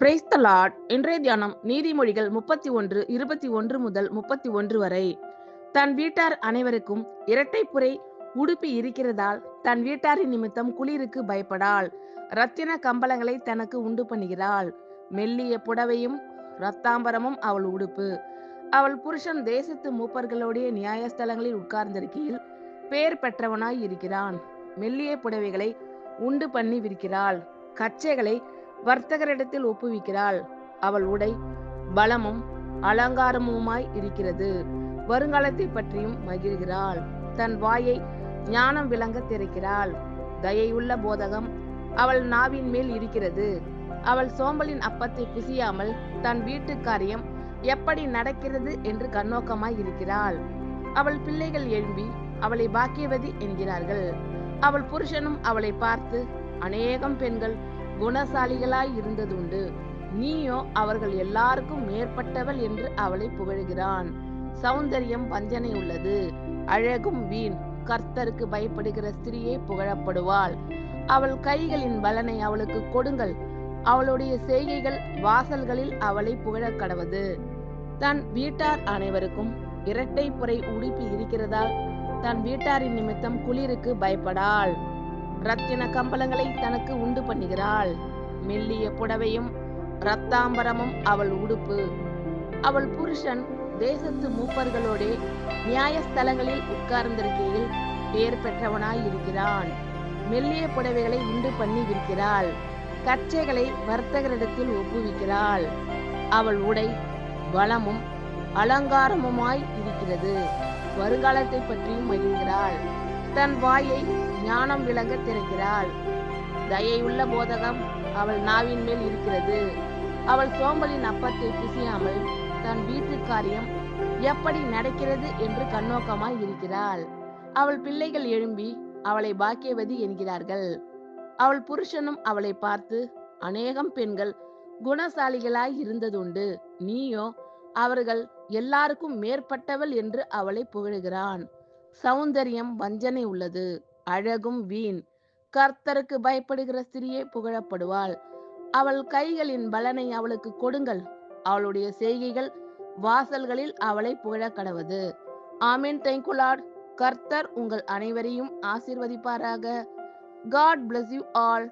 Praise the Lord. இன்றைய தியானம் நீதிமொழிகள் 31:21 முதல் 31 வரை. தன் வீட்டார் அனைவருக்கும் இரட்டைப்புரை உடுப்பி இருக்கிறதால் தன் வீட்டாரின் நிமித்தம் குளிருக்கு பயப்படாள். இரத்தின கம்பளங்களை தனக்கு உண்டு பண்ணுகிறாள். மெல்லிய புடவையும் இரத்தாம்பரமும் அவள் உடுப்பு. அவள் புருஷன் தேசத்து மூப்பர்களுடைய நியாயஸ்தலங்களில் உட்கார்ந்திருக்கையில் பேர் பெற்றவனாய் இருக்கிறான். மெல்லிய புடவைகளை உண்டு பண்ணி விரிக்கிறாள். கச்சைகளை வர்த்தகரிடத்தில் ஒப்புவிக்கிறாள். அவள் உடை பலமும் அலங்காரமுமாய் இருக்கிறது. வருங்காலத்தை பற்றியும் மகிழ்கிறாள். தன் வாயை ஞானம் விளங்க திறக்கிறாள். தயையுள்ள போதகம் அவள் நாவின் மேல் இருக்கிறது. அவள் சோம்பலின் அப்பத்தை புசியாமல் தன் வீட்டு காரியம் எப்படி நடக்கிறது என்று கண்ணோக்கமாய் இருக்கிறாள். அவள் பிள்ளைகள் எழும்பி அவளை பாக்கியவதி என்கிறார்கள். அவள் புருஷனும் அவளை பார்த்து அநேகம் பெண்கள் குணசாலிகளாய் இருந்ததுண்டு, நீயோ அவர்கள் எல்லாருக்கும் மேற்பட்டவள் என்று அவளை புகழ்கிறான். சௌந்தரியம் வஞ்சனை உள்ளது, அழகும் வீண். கர்த்தருக்கு பயப்படுகிற ஸ்திரியே புகழப்படுவாள். அவள் கைகளின் பலனை அவளுக்கு கொடுங்கள், அவளுடைய செய்கைகள் வாசல்களில் அவளை புகழக் கடவது. தன் வீட்டார் அனைவருக்கும் இரட்டை புரை உடுப்பி இருக்கிறதால் தன் வீட்டாரின் நிமித்தம் குளிருக்கு பயப்படாள். இரத்தின கம்பளங்களை தனக்கு உண்டு பண்ணுகிறாள். மெல்லிய புடவையும் இரத்தாம்பரமும் அவள் உடுப்பு. அவள் புருஷன் தேசத்து மூப்பர்களோடே நியாயஸ்தலங்களில் உட்கார்ந்திருக்கையில் பேர் பெற்றவனாய் இருக்கிறான். மெல்லிய புடவைகளை உண்டு பண்ணி விற்கிறாள். கச்சைகளை வர்த்தகரிடத்தில் ஒப்புவிக்கிறாள். அவள் உடை பலமும் அலங்காரமுமாய் இருக்கிறது. வருங்காலத்தை பற்றியும் மகிழ்கிறாள். தன் வாயை ஞானம் விளங்க திறக்கிறாள். தயையுள்ள போதகம் அவள் நாவின் மேல் இருக்கிறது. அவள் சோம்பலின் அப்பத்தை புசியாமல் தன் வீட்டு காரியம் எப்படி நடக்கிறது என்று கண்ணோக்கமாய் இருக்கிறாள். அவள் பிள்ளைகள் எழும்பி அவளை பாக்கியவதி என்கிறார்கள். அவள் புருஷனும் அவளை பார்த்து அநேகம் பெண்கள் குணசாலிகளாய் இருந்ததுண்டு, நீயோ அவர்கள் எல்லாருக்கும் மேற்பட்டவள் என்று அவளை புகழுகிறான். சௌந்தரியம் வஞ்சனை உள்ளது, அழகும் வீண். கர்த்தருக்கு பயப்படுகிற ஸ்திரியே புகழப்படுவாள். அவள் கைகளின் பலனை அவளுக்கு கொடுங்கள், அவளுடைய செய்கைகள் வாசல்களில் அவளை புகழக் கடவது. ஆமென். Thank you lord. கர்த்தர் உங்கள் அனைவரையும் ஆசீர்வதிப்பாராக. God bless you all.